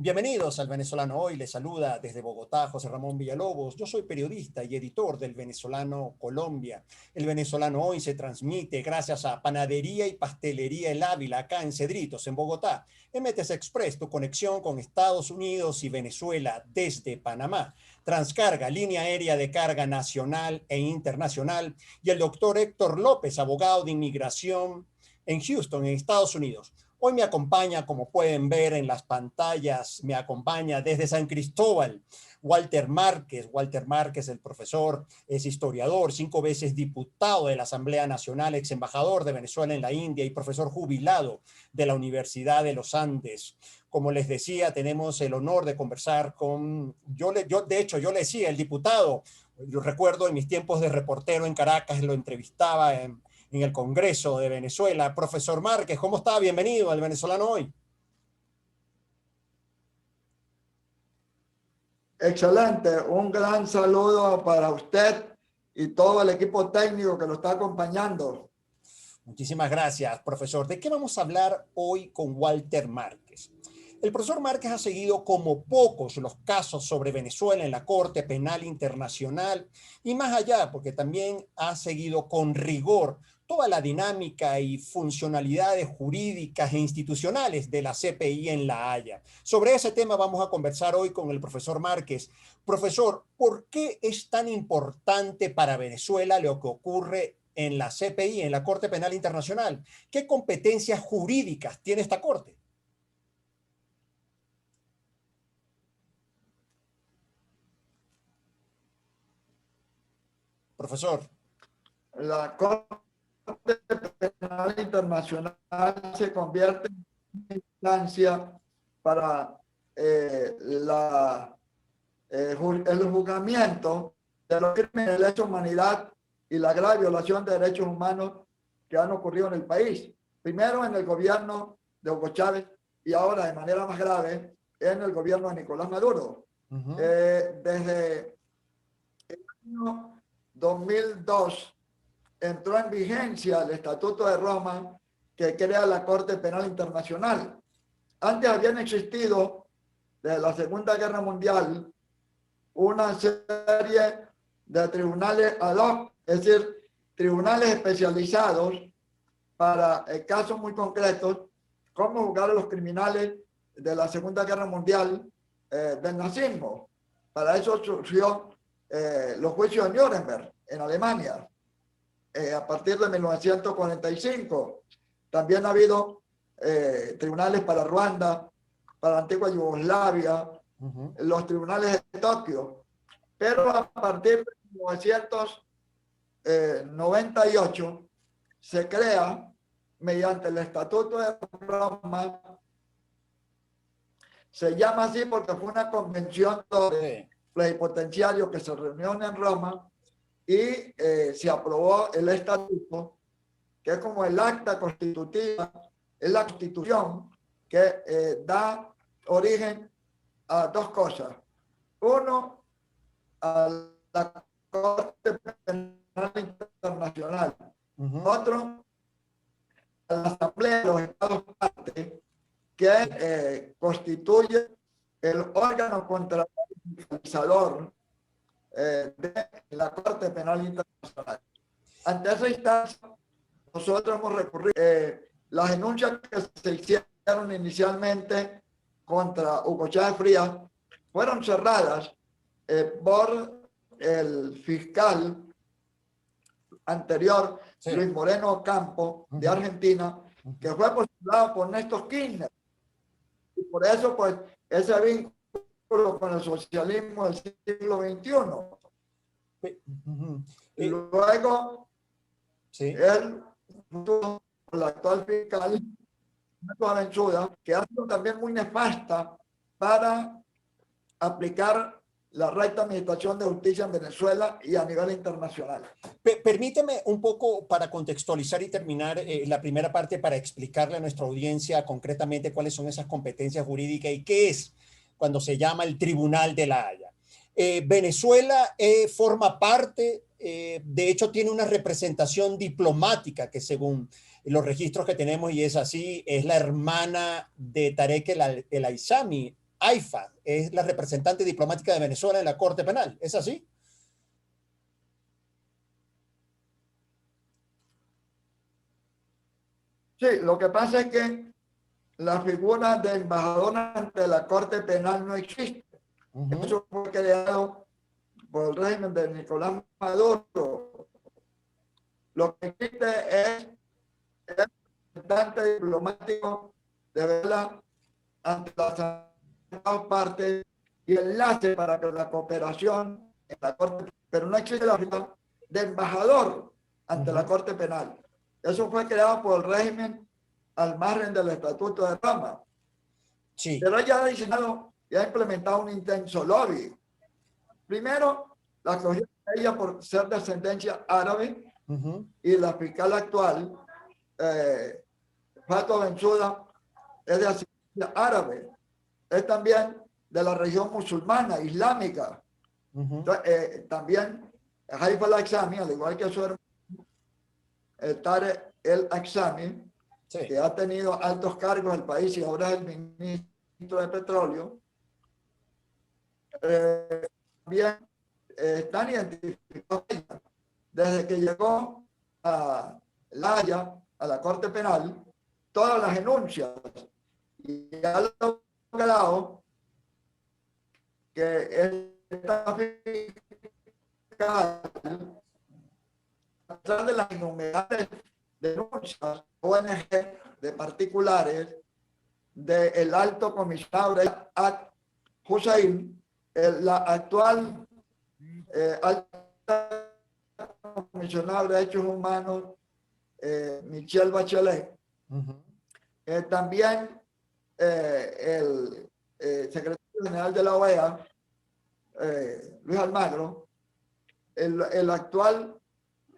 Bienvenidos al Venezolano Hoy. Les saluda desde Bogotá José Ramón Villalobos. Yo soy periodista y editor del Venezolano Colombia. El Venezolano Hoy se transmite gracias a Panadería y Pastelería El Ávila, acá en Cedritos, en Bogotá. MTS Express, tu conexión con Estados Unidos y Venezuela desde Panamá. Transcarga, línea aérea de carga nacional e internacional. Y el doctor Héctor López, abogado de inmigración en Houston, en Estados Unidos. Hoy me acompaña, como pueden ver en las pantallas, me acompaña desde San Cristóbal, Walter Márquez. Walter Márquez, el profesor, es historiador, 5 veces diputado de la Asamblea Nacional, ex embajador de Venezuela en la India y profesor jubilado de la Universidad de los Andes. Como les decía, tenemos el honor de conversar con, de hecho, yo le decía, el diputado, yo recuerdo en mis tiempos de reportero en Caracas, lo entrevistaba en el Congreso de Venezuela. Profesor Márquez, ¿cómo está? Bienvenido al Venezolano Hoy. Excelente, un gran saludo para usted y todo el equipo técnico que lo está acompañando. Muchísimas gracias, profesor. ¿De qué vamos a hablar hoy con Walter Márquez? El profesor Márquez ha seguido como pocos los casos sobre Venezuela en la Corte Penal Internacional y más allá, porque también ha seguido con rigor toda la dinámica y funcionalidades jurídicas e institucionales de la CPI en La Haya. Sobre ese tema vamos a conversar hoy con el profesor Márquez. Profesor, ¿por qué es tan importante para Venezuela lo que ocurre en la CPI, en la Corte Penal Internacional? ¿Qué competencias jurídicas tiene esta Corte? Profesor. La Corte Penal Internacional se convierte en una instancia para el juzgamiento de los crímenes de lesa humanidad y la grave violación de derechos humanos que han ocurrido en el país. Primero en el gobierno de Hugo Chávez y ahora de manera más grave en el gobierno de Nicolás Maduro. Desde el año 2002 entró en vigencia el Estatuto de Roma que crea la Corte Penal Internacional. Antes habían existido, desde la Segunda Guerra Mundial, una serie de tribunales ad hoc, es decir, tribunales especializados para casos muy concretos, como juzgar a los criminales de la Segunda Guerra Mundial del nazismo. Para eso surgió los juicios de Nuremberg en Alemania a partir de 1945. También ha habido tribunales para Ruanda, para la antigua Yugoslavia, los tribunales de Tokio. Pero a partir de 1998 se crea, mediante el Estatuto de Roma, se llama así porque fue una convención de plenipotenciarios que se reunieron en Roma y se aprobó el estatuto, que es como el acta constitutiva, es la constitución que da origen a dos cosas. Uno, a la Corte Penal Internacional. Otro, a la Asamblea de los Estados Partes, que constituye el órgano contradictorio de la Corte Penal Internacional. Ante esa instancia, nosotros hemos recurrido las denuncias que se hicieron inicialmente contra Hugo Chávez Frías fueron cerradas por el fiscal anterior, Luis Moreno Campo, de Argentina, que fue postulado por Néstor Kirchner. Y por eso, pues, ese vínculo con el socialismo del siglo XXI. Y luego, él, junto con la actual fiscal, Aventura, que ha sido también muy nefasta para aplicar la recta administración de justicia en Venezuela y a nivel internacional. Permíteme un poco para contextualizar y terminar la primera parte para explicarle a nuestra audiencia concretamente cuáles son esas competencias jurídicas y qué es cuando se llama el Tribunal de La Haya. Venezuela forma parte, de hecho tiene una representación diplomática que según los registros que tenemos, y es así, es la hermana de Tarek El Aissami AIFA es la representante diplomática de Venezuela en la Corte Penal. ¿Es así? Sí, lo que pasa es que la figura de embajador ante la Corte Penal no existe. Eso fue creado por el régimen de Nicolás Maduro. Lo que existe es el representante diplomático de Venezuela ante las partes y enlace para que la cooperación en la Corte, pero no existe la figura de embajador ante la Corte Penal. Eso fue creado por el régimen al margen del Estatuto de Roma. Sí. Pero ella ha diseñado y ha implementado un intenso lobby. Primero, la cogieron a ella por ser de ascendencia árabe y la fiscal actual, Fatou Bensouda, es de ascendencia árabe. Es también de la región musulmana, islámica. Entonces, también Haifa al-Aksami, al igual que su hermano, Tarek el-Aksami, Sí. que ha tenido altos cargos en el país y ahora es el ministro de Petróleo, también están identificados desde que llegó a La Haya, a la Corte Penal, todas las denuncias y ha logrado que esta fiscal, a pesar de las innumerables denuncias ONG de particulares del alto comisionado Hussein, la actual alta comisionada de Derechos Humanos, Michelle Bachelet, también el secretario general de la OEA, Luis Almagro, el actual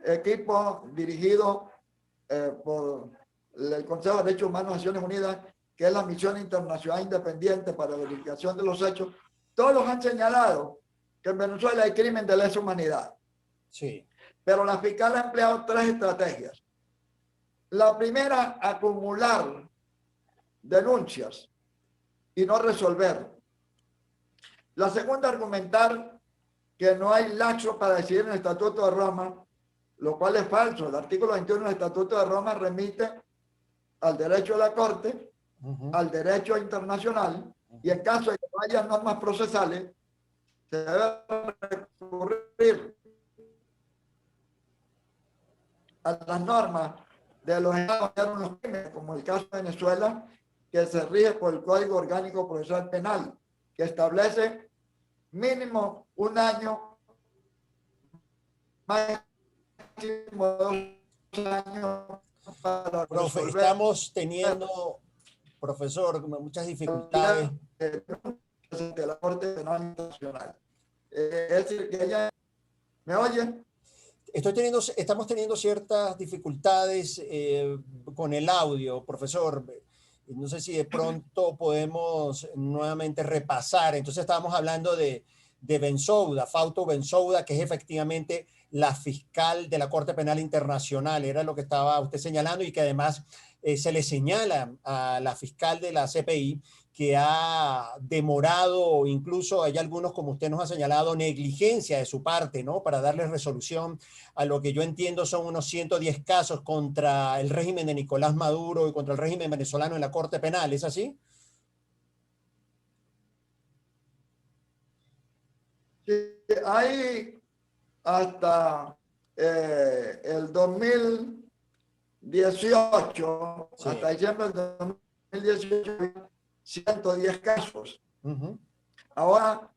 equipo dirigido por el Consejo de Derechos Humanos de Naciones Unidas, que es la misión internacional independiente para la verificación de los hechos, todos han señalado que en Venezuela hay crimen de lesa humanidad. Sí. Pero la fiscal ha empleado tres estrategias. La primera, acumular denuncias y no resolver. La segunda, argumentar que no hay laxo para decidir en el Estatuto de Roma, lo cual es falso. El artículo 21 del Estatuto de Roma remite al derecho de la Corte, al derecho internacional, y en caso de que no haya normas procesales, se debe recurrir a las normas de los estados, como el caso de Venezuela, que se rige por el Código Orgánico Procesal Penal, que establece mínimo un año, máximo 2 años para Profe, resolver. estamos teniendo, profesor, muchas dificultades. De la Corte Penal Internacional. Es decir, que ella, ¿me oyen? Estamos teniendo ciertas dificultades con el audio, profesor. No sé si de pronto podemos nuevamente repasar. Entonces estábamos hablando de Bensouda, Fatou Bensouda, que es efectivamente la fiscal de la Corte Penal Internacional. Era lo que estaba usted señalando y que además se le señala a la fiscal de la CPI que ha demorado, incluso hay algunos, como usted nos ha señalado, negligencia de su parte, ¿no? Para darle resolución a lo que yo entiendo son unos 110 casos contra el régimen de Nicolás Maduro y contra el régimen venezolano en la Corte Penal. ¿Es así? Sí, hay hasta el 2018, Sí. hasta diciembre del 2018, 110 casos. Ahora,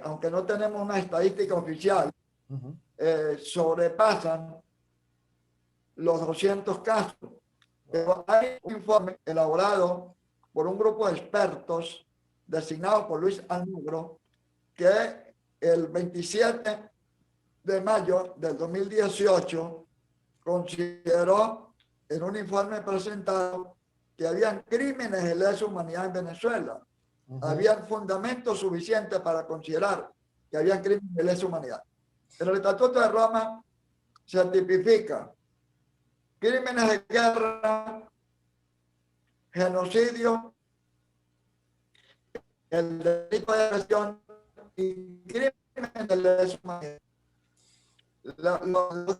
aunque no tenemos una estadística oficial, sobrepasan los 200 casos. Pero hay un informe elaborado por un grupo de expertos designado por Luis Almagro, que el 27 de mayo del 2018 consideró en un informe presentado que habían crímenes de lesa humanidad en Venezuela. Habían fundamentos suficientes para considerar que habían crímenes de lesa humanidad. En el Estatuto de Roma se tipifica crímenes de guerra, genocidio, el delito de agresión y crímenes de lesa humanidad. Los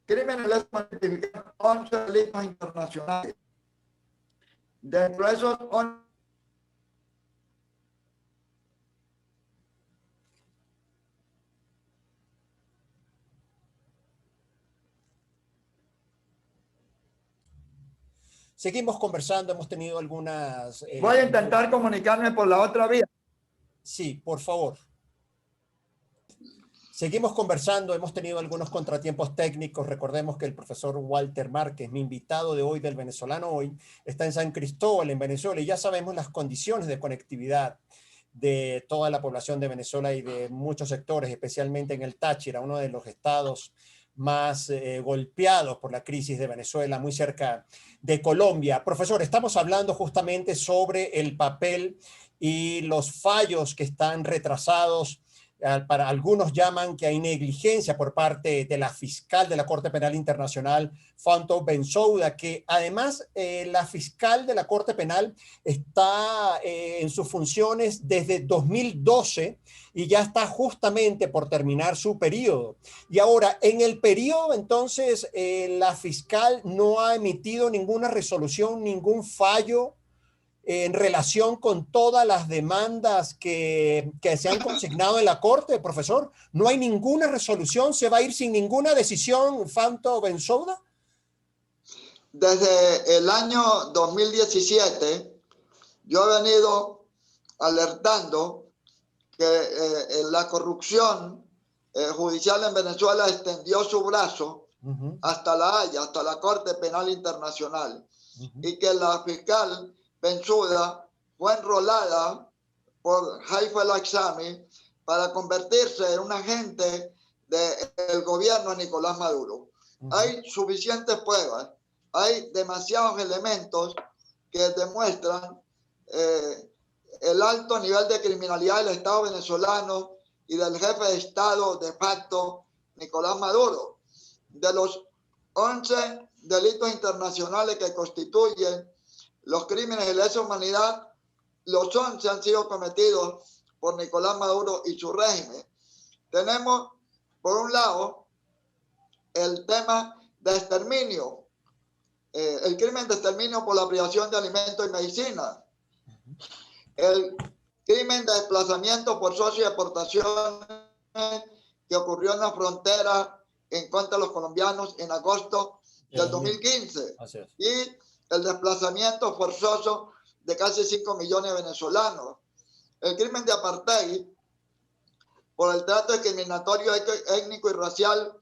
crímenes de lesa humanidad tipifican 11 delitos internacionales. Dentro de esos 11 seguimos conversando, hemos tenido algunas... voy a intentar comunicarme por la otra vía. Sí, por favor. Seguimos conversando, hemos tenido algunos contratiempos técnicos. Recordemos que el profesor Walter Márquez, mi invitado de hoy del Venezolano Hoy, está en San Cristóbal, en Venezuela, y ya sabemos las condiciones de conectividad de toda la población de Venezuela y de muchos sectores, especialmente en el Táchira, uno de los estados más golpeados por la crisis de Venezuela, muy cerca de Colombia. Profesor, estamos hablando justamente sobre el papel y los fallos que están retrasados. Para algunos llaman que hay negligencia por parte de la fiscal de la Corte Penal Internacional, Fatou Bensouda, que además la fiscal de la Corte Penal está en sus funciones desde 2012 y ya está justamente por terminar su periodo. Y ahora, en el periodo, entonces, la fiscal no ha emitido ninguna resolución, ningún fallo en relación con todas las demandas que se han consignado en la Corte, profesor. ¿No hay ninguna resolución? ¿Se va a ir sin ninguna decisión, Fatou Bensouda? Desde el año 2017, yo he venido alertando que la corrupción judicial en Venezuela extendió su brazo hasta La Haya, hasta la Corte Penal Internacional, y que la fiscal Bensouda fue enrolada por Haifa el-Aksami para convertirse en un agente del gobierno de Nicolás Maduro. Hay suficientes pruebas, hay demasiados elementos que demuestran el alto nivel de criminalidad del Estado venezolano y del jefe de Estado de facto, Nicolás Maduro. De los 11 delitos internacionales que constituyen los crímenes de lesa humanidad, los 11 han sido cometidos por Nicolás Maduro y su régimen. Tenemos, por un lado, el tema de exterminio, el crimen de exterminio por la privación de alimentos y medicina, el crimen de desplazamiento forzoso y deportación que ocurrió en la frontera en contra de los colombianos en agosto del 2015, y el desplazamiento forzoso de casi 5 millones de venezolanos. El crimen de apartheid por el trato discriminatorio étnico y racial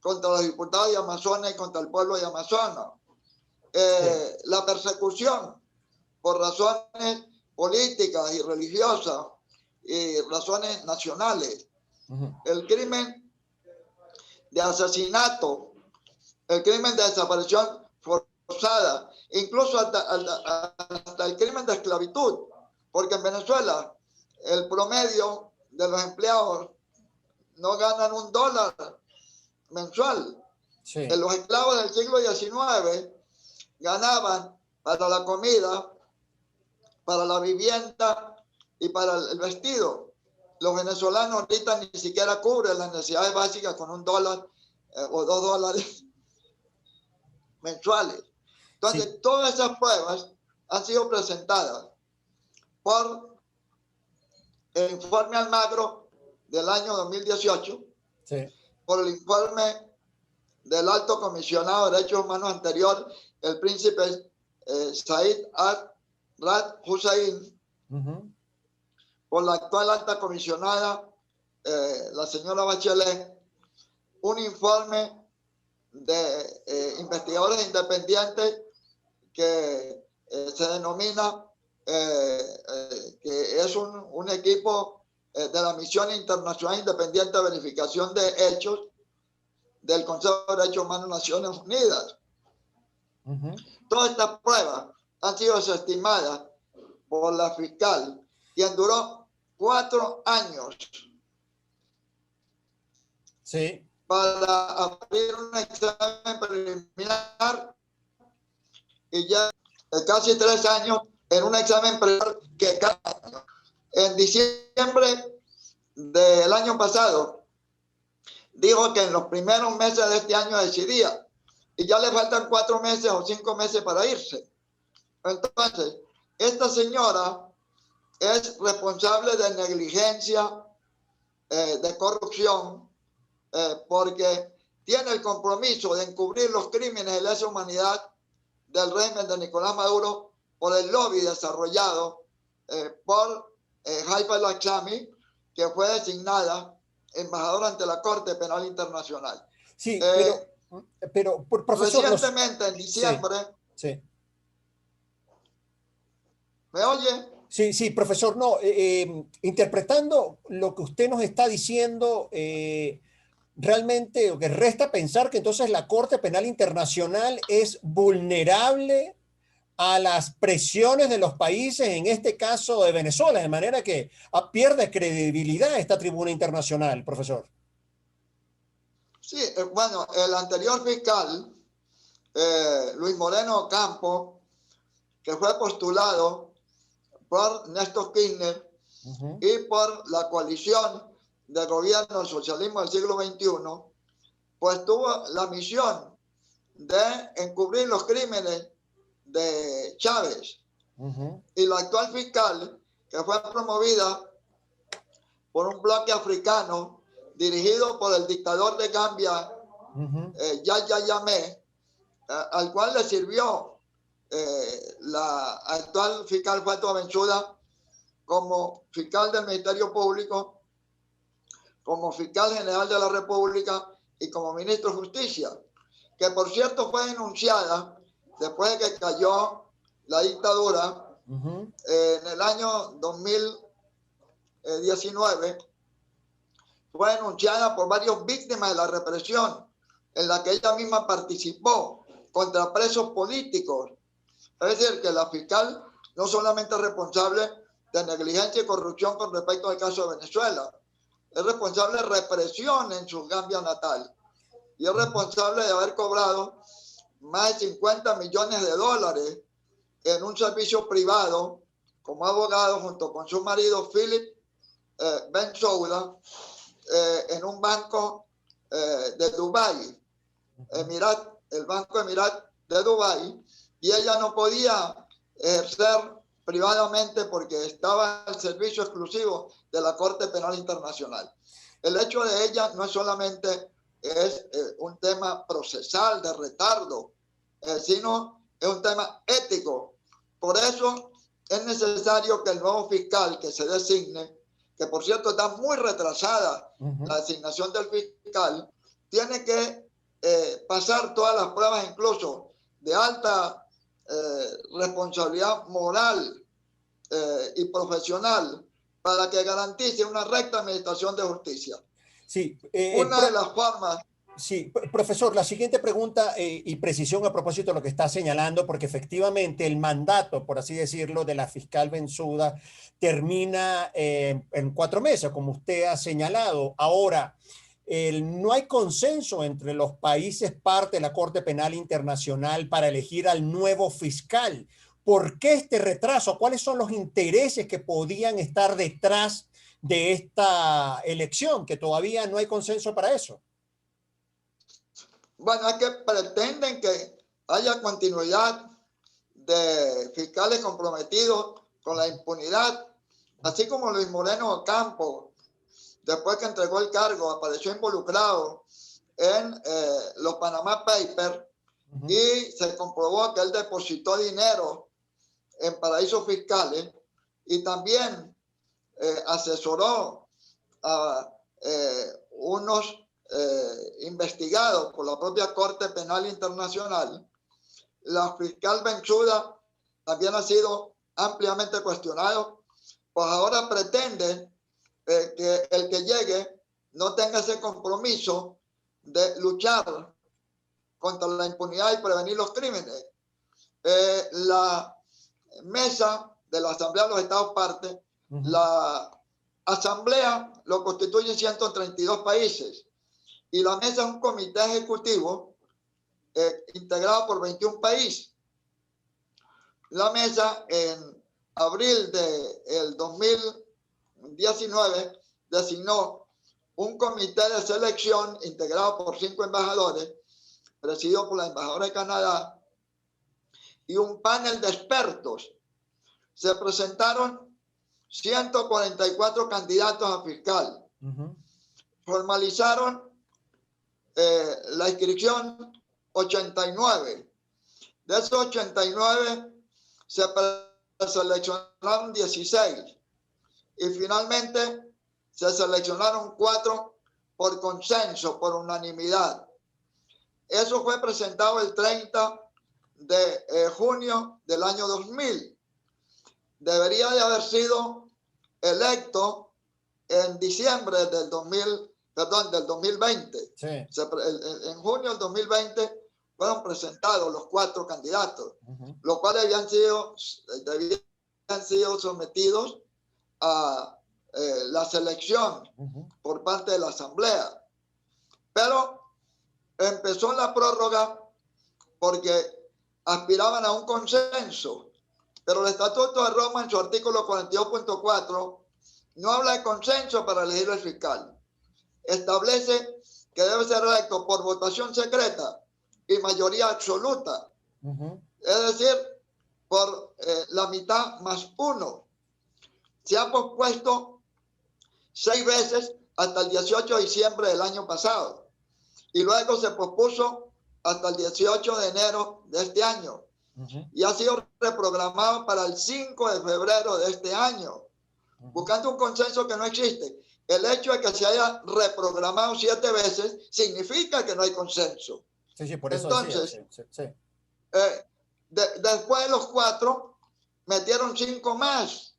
contra los diputados de Amazonas y contra el pueblo de Amazonas. La persecución por razones políticas y religiosas y razones nacionales. El crimen de asesinato, el crimen de desaparición forzada, incluso hasta el crimen de esclavitud, porque en Venezuela el promedio de los empleados no ganan $1 mensual. Sí. Los esclavos del siglo XIX ganaban para la comida, para la vivienda y para el vestido. Los venezolanos ahorita ni siquiera cubren las necesidades básicas con $1 o $2 mensuales. Entonces, sí, todas esas pruebas han sido presentadas por el informe Almagro del año 2018, sí, por el informe del Alto Comisionado de Derechos Humanos anterior, el príncipe Said Rad Hussein, por la actual alta comisionada, la señora Bachelet, un informe de investigadores independientes que se denomina, que es un equipo de la Misión Internacional Independiente de Verificación de Hechos del Consejo de Derechos Humanos de Naciones Unidas. Todas estas pruebas han sido desestimadas por la fiscal, quien duró 4 años, sí, para abrir un examen preliminar, y ya casi 3 años en un examen preliminar que cada año. En diciembre del año pasado, dijo que en los primeros meses de este año decidía, y ya le faltan 4 meses o 5 meses para irse. Entonces, esta señora es responsable de negligencia, de corrupción, porque tiene el compromiso de encubrir los crímenes de lesa humanidad del régimen de Nicolás Maduro por el lobby desarrollado por Haifa al-Assami, que fue designada embajadora ante la Corte Penal Internacional. Sí, pero profesor... Recientemente, en diciembre... Sí, sí. ¿Me oye? Sí, sí, profesor, no, interpretando lo que usted nos está diciendo, realmente lo que resta pensar que entonces la Corte Penal Internacional es vulnerable a las presiones de los países, en este caso de Venezuela, de manera que pierde credibilidad esta tribuna internacional, profesor. Sí, bueno, el anterior fiscal, Luis Moreno Ocampo, que fue postulado por Néstor Kirchner y por la coalición de gobierno del socialismo del siglo XXI, pues tuvo la misión de encubrir los crímenes de Chávez. Y la actual fiscal, que fue promovida por un bloque africano dirigido por el dictador de Gambia, Yahya Jammeh, al cual le sirvió la actual fiscal Fatou Bensouda como fiscal del Ministerio Público, como fiscal general de la República y como ministro de Justicia, que por cierto fue denunciada después de que cayó la dictadura en el año 2019, fue denunciada por varias víctimas de la represión en la que ella misma participó contra presos políticos. Es decir, que la fiscal no solamente es responsable de negligencia y corrupción con respecto al caso de Venezuela, es responsable de represión en su Gambia natal y es responsable de haber cobrado más de 50 millones de dólares en un servicio privado como abogado junto con su marido Philip Bensouda en un banco de Dubái, el Banco Emirat de Dubái, y ella no podía ejercer privadamente porque estaba al servicio exclusivo de la Corte Penal Internacional. El hecho de ella no es solamente un tema procesal de retardo, sino es un tema ético. Por eso es necesario que el nuevo fiscal que se designe, que por cierto está muy retrasada la designación del fiscal, tiene que pasar todas las pruebas, incluso de alta responsabilidad moral y profesional, para que garantice una recta administración de justicia. Sí, una de las formas... Sí, profesor, la siguiente pregunta y precisión a propósito de lo que está señalando, porque efectivamente el mandato, por así decirlo, de la fiscal Bensouda termina en 4 meses, como usted ha señalado. Ahora, no hay consenso entre los países parte de la Corte Penal Internacional para elegir al nuevo fiscal. ¿Por qué este retraso? ¿Cuáles son los intereses que podían estar detrás de esta elección? Que todavía no hay consenso para eso. Bueno, es que pretenden que haya continuidad de fiscales comprometidos con la impunidad, así como Luis Moreno Ocampo, después que entregó el cargo, apareció involucrado en los Panama Papers y se comprobó que él depositó dinero en paraísos fiscales y también asesoró a unos investigados por la propia Corte Penal Internacional. La fiscal Bensouda también ha sido ampliamente cuestionado, pues ahora pretende que el que llegue no tenga ese compromiso de luchar contra la impunidad y prevenir los crímenes. La mesa de la Asamblea de los Estados Partes, la Asamblea lo constituyen 132 países y la mesa es un comité ejecutivo integrado por 21 países. La mesa en abril del 2020 19 designó un comité de selección integrado por 5 embajadores, presidido por la embajadora de Canadá, y un panel de expertos. Se presentaron 144 candidatos a fiscal. Formalizaron la inscripción 89. De esos 89 se seleccionaron 16 y finalmente se seleccionaron 4 por consenso, por unanimidad. Eso fue presentado el 30 de junio del año 2000. Debería de haber sido electo en diciembre del 2020. Sí. En junio del 2020 fueron presentados los 4 candidatos, los cuales habían sido sometidos a la selección por parte de la Asamblea. Pero empezó la prórroga porque aspiraban a un consenso. Pero el Estatuto de Roma, en su artículo 42.4, no habla de consenso para elegir el fiscal. Establece que debe ser electo por votación secreta y mayoría absoluta. Es decir, por la mitad más 1. Se ha pospuesto 6 veces hasta el 18 de diciembre del año pasado. Y luego se pospuso hasta el 18 de enero de este año. Y ha sido reprogramado para el 5 de febrero de este año, buscando un consenso que no existe. El hecho de que se haya reprogramado 7 veces significa que no hay consenso. Sí, por eso entonces, decía, sí. Después de los 4, metieron 5 más,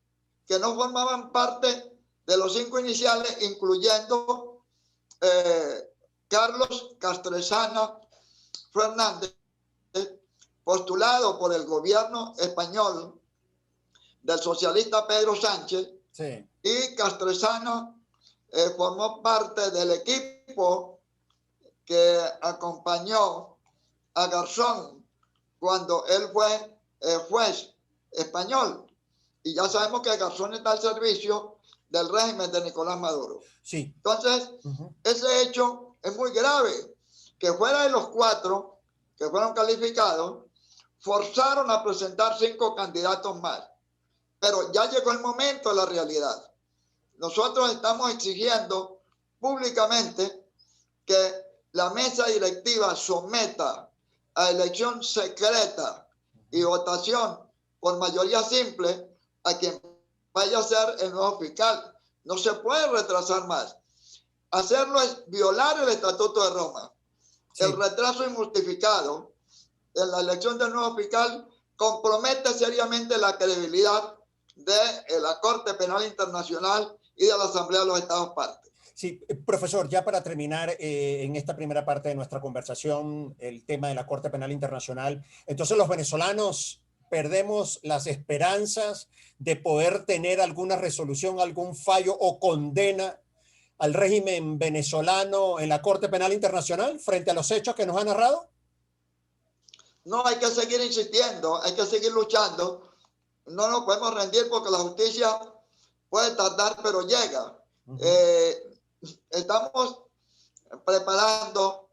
que no formaban parte de los 5 iniciales, incluyendo Carlos Castresana Fernández, postulado por el gobierno español del socialista Pedro Sánchez, sí. Y Castresana formó parte del equipo que acompañó a Garzón cuando él fue juez español. Y ya sabemos que Garzón está al servicio del régimen de Nicolás Maduro. Sí. Entonces, ese hecho es muy grave, que fuera de los 4 que fueron calificados, forzaron a presentar 5 candidatos más. Pero ya llegó el momento de la realidad. Nosotros estamos exigiendo públicamente que la mesa directiva someta a elección secreta y votación por mayoría simple a quien vaya a ser el nuevo fiscal. No se puede retrasar más. Hacerlo es violar el Estatuto de Roma. Sí. El retraso injustificado en la elección del nuevo fiscal compromete seriamente la credibilidad de la Corte Penal Internacional y de la Asamblea de los Estados Partes. Sí, profesor, ya para terminar en esta primera parte de nuestra conversación, el tema de la Corte Penal Internacional. Entonces, los venezolanos perdemos las esperanzas de poder tener alguna resolución, algún fallo o condena al régimen venezolano en la Corte Penal Internacional frente a los hechos que nos ha narrado. No, hay que seguir insistiendo, hay que seguir luchando. No nos podemos rendir porque la justicia puede tardar, pero llega. Estamos preparando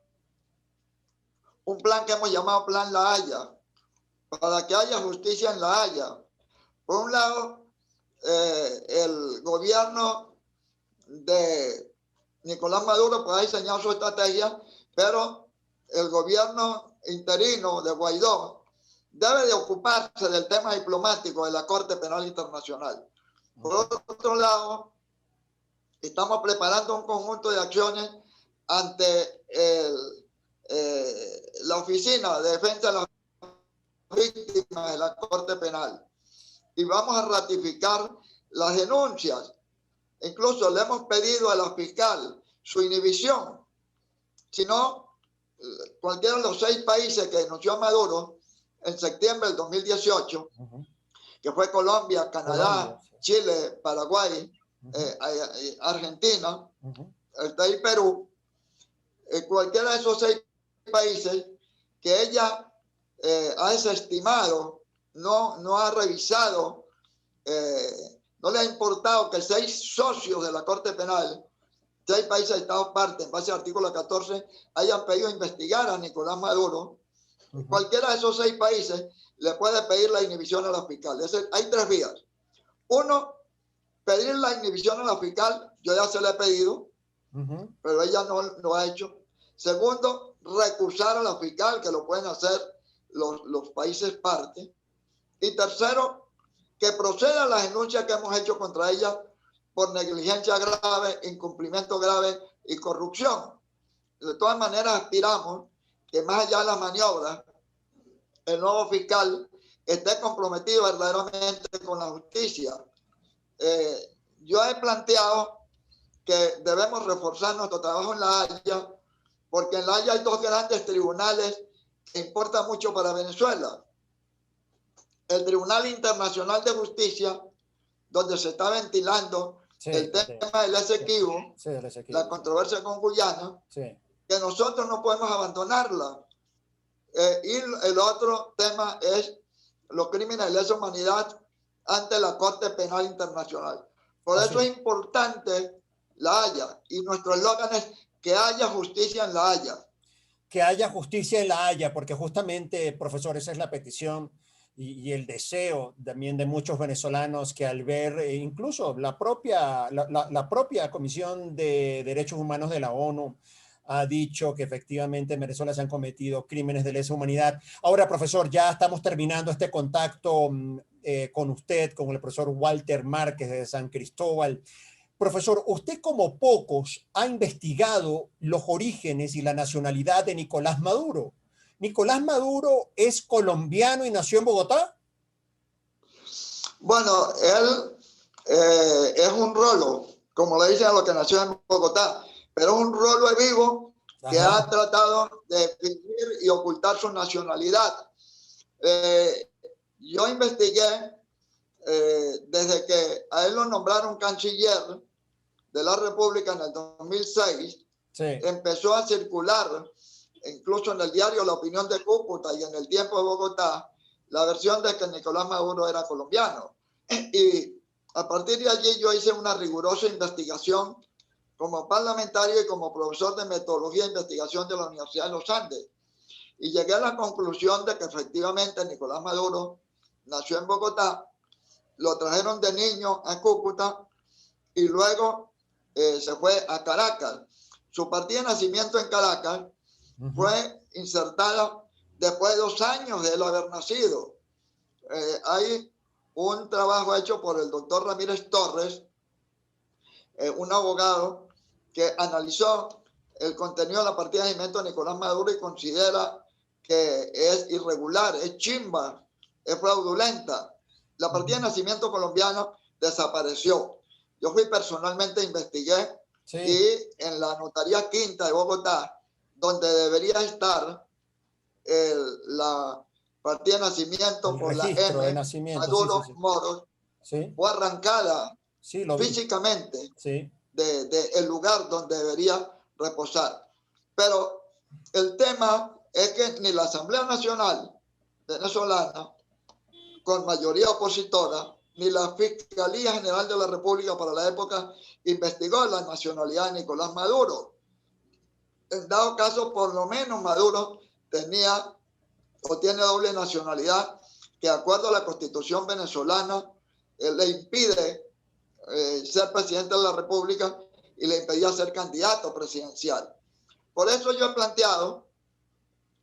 un plan que hemos llamado Plan La Haya, para que haya justicia en La Haya. Por un lado, el gobierno de Nicolás Maduro puede diseñar su estrategia, pero el gobierno interino de Guaidó debe de ocuparse del tema diplomático de la Corte Penal Internacional. Por otro lado, estamos preparando un conjunto de acciones ante la Oficina de Defensa de las Víctimas de la Corte Penal. Y vamos a ratificar las denuncias. Incluso le hemos pedido a la fiscal su inhibición. Si no, cualquiera de los 6 países que denunció a Maduro en septiembre del 2018, que fue Colombia, Canadá, Chile, Paraguay, Argentina, y Perú, cualquiera de esos 6 países que ella ha desestimado, no ha revisado, no le ha importado que 6 socios de la Corte Penal, 6 países Estados parte, en base al artículo 14, hayan pedido investigar a Nicolás Maduro. Cualquiera de esos 6 países le puede pedir la inhibición a la fiscal. Hay 3 vías. Uno, pedir la inhibición a la fiscal, yo ya se la he pedido, pero ella no lo ha hecho. Segundo, recusar a la fiscal, que lo pueden hacer los países parte. Y tercero, que proceda las denuncias que hemos hecho contra ella por negligencia grave, incumplimiento grave y corrupción. De todas maneras, aspiramos que más allá de las maniobras, el nuevo fiscal esté comprometido verdaderamente con la justicia. Yo he planteado que debemos reforzar nuestro trabajo en La Haya, porque en La Haya hay 2 grandes tribunales que importan mucho para Venezuela. El Tribunal Internacional de Justicia, donde se está ventilando el tema del Esequibo, la controversia con Guyana, que nosotros no podemos abandonarla. Y el otro tema es los crímenes de lesa humanidad ante la Corte Penal Internacional. Por eso es importante La Haya, y nuestro eslogan es que haya justicia en La Haya. Que haya justicia en La Haya, porque justamente, profesor, esa es la petición y el deseo también de muchos venezolanos que al ver incluso la propia Comisión de Derechos Humanos de la ONU ha dicho que efectivamente en Venezuela se han cometido crímenes de lesa humanidad. Ahora, profesor, ya estamos terminando este contacto con usted, con el profesor Walter Márquez de San Cristóbal. Profesor, usted como pocos ha investigado los orígenes y la nacionalidad de Nicolás Maduro. ¿Nicolás Maduro es colombiano y nació en Bogotá? Bueno, él es un rolo, como le dicen a los que nació en Bogotá, pero es un rolo vivo que ha tratado de fingir y ocultar su nacionalidad. Yo investigué desde que a él lo nombraron canciller de la República en el 2006, empezó a circular, incluso en el diario La Opinión de Cúcuta y en El Tiempo de Bogotá, la versión de que Nicolás Maduro era colombiano. Y a partir de allí yo hice una rigurosa investigación como parlamentario y como profesor de metodología e investigación de la Universidad de los Andes. Y llegué a la conclusión de que efectivamente Nicolás Maduro nació en Bogotá, lo trajeron de niño a Cúcuta y luego se fue a Caracas. Su partida de nacimiento en Caracas fue insertada después de 2 años de él haber nacido. Hay un trabajo hecho por el doctor Ramírez Torres, un abogado que analizó el contenido de la partida de nacimiento de Nicolás Maduro y considera que es irregular, es chimba, es fraudulenta. La partida de nacimiento colombiano desapareció. Yo fui personalmente, investigué, y en la Notaría Quinta de Bogotá, donde debería estar la partida de nacimiento el por la registro M, de nacimiento, Maduro Moros, fue arrancada físicamente del lugar donde debería reposar. Pero el tema es que ni la Asamblea Nacional venezolana, con mayoría opositora, ni la Fiscalía General de la República para la época investigó la nacionalidad de Nicolás Maduro. En dado caso, por lo menos Maduro tenía o tiene doble nacionalidad, que de acuerdo a la Constitución venezolana le impide ser presidente de la República y le impedía ser candidato presidencial. Por eso yo he planteado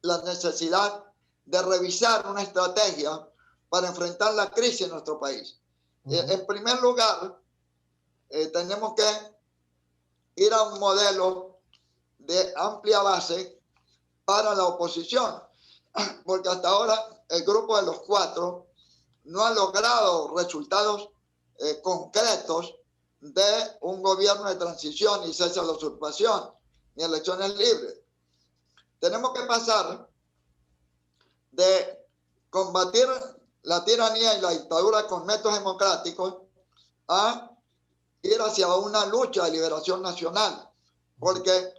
la necesidad de revisar una estrategia para enfrentar la crisis en nuestro país. En primer lugar, tenemos que ir a un modelo de amplia base para la oposición, porque hasta ahora el grupo de los 4 no ha logrado resultados concretos de un gobierno de transición y cese a la usurpación, ni elecciones libres. Tenemos que pasar de combatir la tiranía y la dictadura con métodos democráticos a ir hacia una lucha de liberación nacional, porque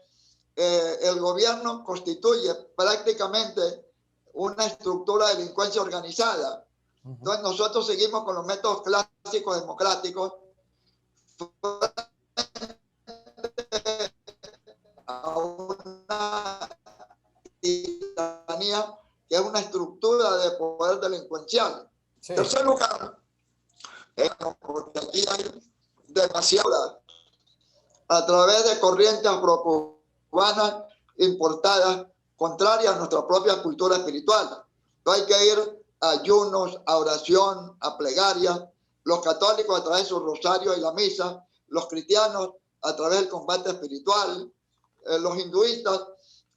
el gobierno constituye prácticamente una estructura de delincuencia organizada Entonces nosotros seguimos con los métodos clásicos democráticos a una tiranía que es una estructura de poder delincuencial. Sí. En tercer lugar, porque aquí hay demasiada a través de corrientes afrocubanas importadas contrarias a nuestra propia cultura espiritual. Entonces hay que ir a ayunos, a oración, a plegaria, los católicos a través de su rosario y la misa, los cristianos a través del combate espiritual, los hinduistas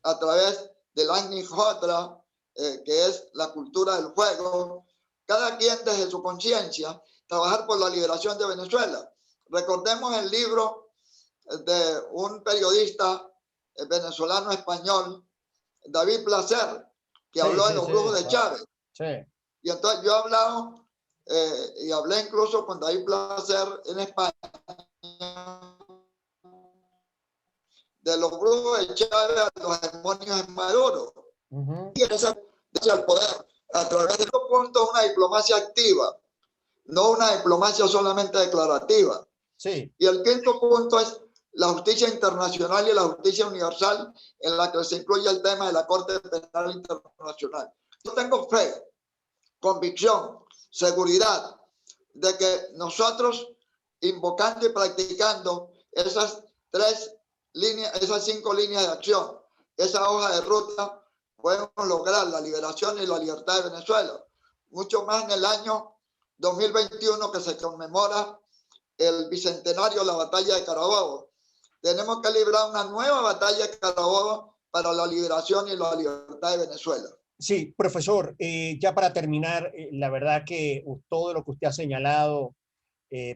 a través del Agnihotra, que es la cultura del fuego, cada quien desde su conciencia trabajar por la liberación de Venezuela. Recordemos el libro de un periodista venezolano español, David Placer, que habló de los brujos de Chávez. Sí. Y entonces yo he hablado y hablé incluso con David Placer en España de los brujos de Chávez a los demonios en Maduro. Y ese al poder a través de los puntos una diplomacia activa, no una diplomacia solamente declarativa. Sí. Y el quinto punto es la justicia internacional y la justicia universal, en la que se incluye el tema de la Corte Penal Internacional. Yo tengo fe, convicción, seguridad de que nosotros, invocando y practicando esas esas 5 líneas de acción, esa hoja de ruta, podemos lograr la liberación y la libertad de Venezuela. Mucho más en el año 2021, que se conmemora el bicentenario de la batalla de Carabobo. Tenemos que librar una nueva batalla de Carabobo para la liberación y la libertad de Venezuela. Sí, profesor, ya para terminar, la verdad que todo lo que usted ha señalado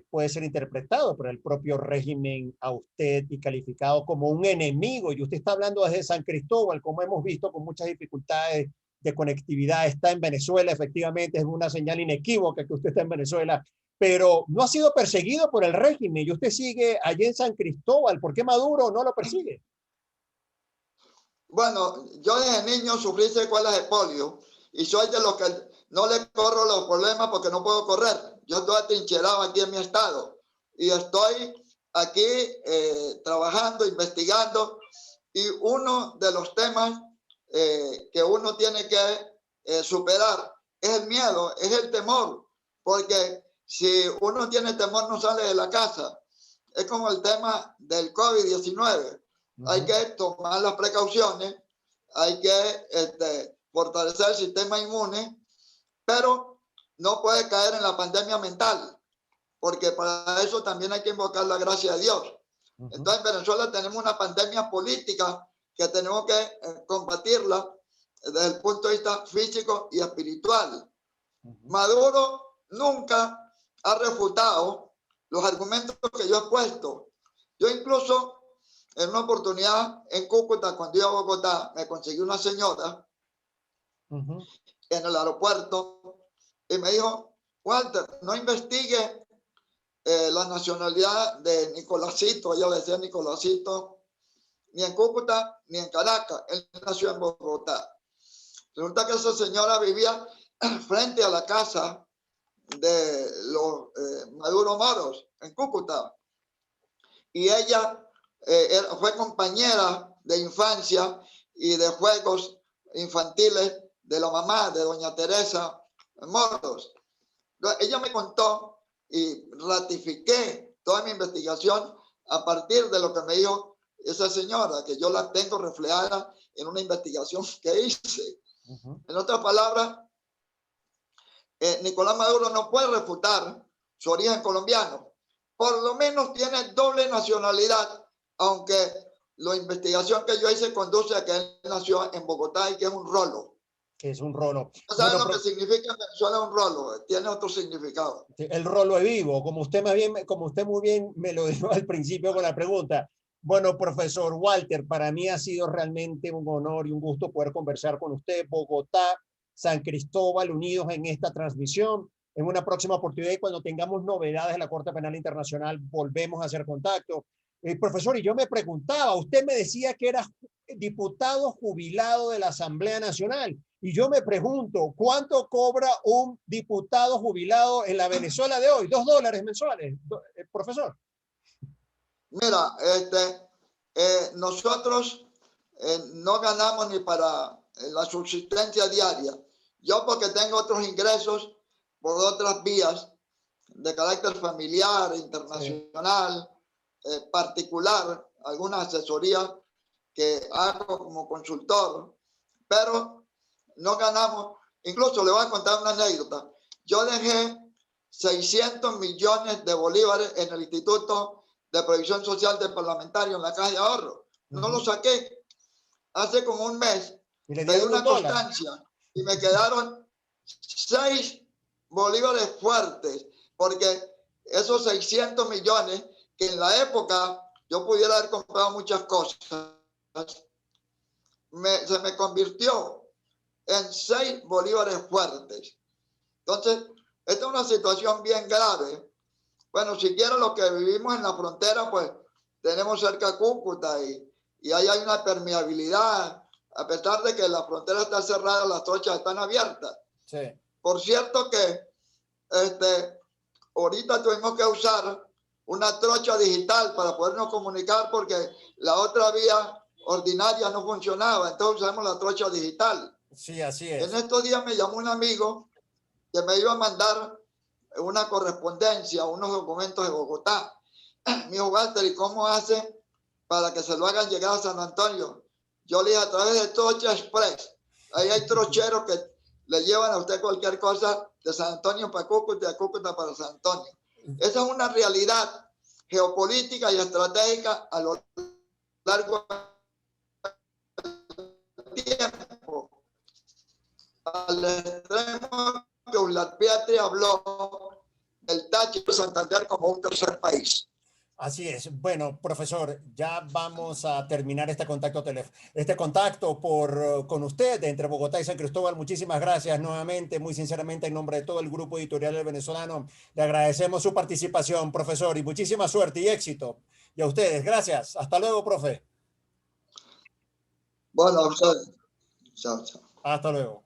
puede ser interpretado por el propio régimen a usted y calificado como un enemigo. Y usted está hablando desde San Cristóbal, como hemos visto, con muchas dificultades de conectividad. Está en Venezuela, efectivamente, es una señal inequívoca que usted está en Venezuela, pero no ha sido perseguido por el régimen y usted sigue allí en San Cristóbal. ¿Por qué Maduro no lo persigue? Bueno, yo desde niño sufrí secuelas de polio y soy de los que no le corro los problemas porque no puedo correr. Yo estoy atrincherado aquí en mi estado y estoy aquí trabajando, investigando, y uno de los temas que uno tiene que superar es el miedo, es el temor, porque si uno tiene temor no sale de la casa. Es como el tema del COVID-19. Hay que tomar las precauciones, hay que fortalecer el sistema inmune, pero no puede caer en la pandemia mental, porque para eso también hay que invocar la gracia de Dios. Entonces en Venezuela tenemos una pandemia política que tenemos que combatirla desde el punto de vista físico y espiritual. Maduro nunca ha refutado los argumentos que yo he puesto. Yo incluso en una oportunidad en Cúcuta, cuando iba a Bogotá, me conseguí una señora en el aeropuerto y me dijo: Walter, no investigue la nacionalidad de Nicolásito, ella decía Nicolásito, ni en Cúcuta ni en Caracas, él nació en Bogotá. Resulta que esa señora vivía frente a la casa de los Maduro Moros en Cúcuta, y ella fue compañera de infancia y de juegos infantiles de la mamá de doña Teresa Moros. Ella me contó y ratifiqué toda mi investigación a partir de lo que me dijo esa señora, que yo la tengo reflejada en una investigación que hice. En otras palabras, Nicolás Maduro no puede refutar su origen colombiano. Por lo menos tiene doble nacionalidad, aunque la investigación que yo hice conduce a que él nació en Bogotá y que es un rolo. Que es un rolo. ¿Saben lo que significa en Venezuela un rolo? Tiene otro significado. El rolo es vivo, como usted muy bien me lo dijo al principio con la pregunta. Bueno, profesor Walter, para mí ha sido realmente un honor y un gusto poder conversar con usted. Bogotá, San Cristóbal, unidos en esta transmisión. En una próxima oportunidad, y cuando tengamos novedades de la Corte Penal Internacional, volvemos a hacer contacto. Profesor, y yo me preguntaba, usted me decía que era diputado jubilado de la Asamblea Nacional. Y yo me pregunto, ¿cuánto cobra un diputado jubilado en la Venezuela de hoy? $2 mensuales, profesor. Mira, nosotros no ganamos ni para la subsistencia diaria. Yo porque tengo otros ingresos por otras vías de carácter familiar, internacional, particular, alguna asesoría que hago como consultor, pero no ganamos. Incluso le voy a contar una anécdota. Yo dejé 600 millones de bolívares en el Instituto de Previsión Social del Parlamentario en la Caja de Ahorro. No lo saqué. Hace como un mes pedí una constancia y me quedaron 6 bolívares fuertes, porque esos 600 millones que en la época yo pudiera haber comprado muchas cosas, se me convirtió en 6 bolívares fuertes. Entonces, esta es una situación bien grave. Bueno, siquiera los que vivimos en la frontera, pues tenemos cerca Cúcuta y ahí hay una permeabilidad, a pesar de que la frontera está cerrada, las trochas están abiertas. Sí. Por cierto que ahorita tuvimos que usar una trocha digital para podernos comunicar porque la otra vía ordinaria no funcionaba, entonces usamos la trocha digital. Sí, así es. En estos días me llamó un amigo que me iba a mandar una correspondencia, unos documentos de Bogotá. Me dijo, Walter, ¿y cómo hace para que se lo hagan llegar a San Antonio? Yo le dije, a través de Trocha Express. Ahí hay trocheros que le llevan a usted cualquier cosa de San Antonio para Cúcuta y de Cúcuta para San Antonio. Esa es una realidad geopolítica y estratégica a lo largo del tiempo. Al extremo que Ulat Pietri habló del Táchira de Santander como un tercer país. Así es. Bueno, profesor, ya vamos a terminar este contacto con usted entre Bogotá y San Cristóbal. Muchísimas gracias nuevamente, muy sinceramente, en nombre de todo el grupo editorial del Venezolano. Le agradecemos su participación, profesor, y muchísima suerte y éxito. Y a ustedes, gracias. Hasta luego, profe. Bueno, a ustedes. Chao, chao. Hasta luego.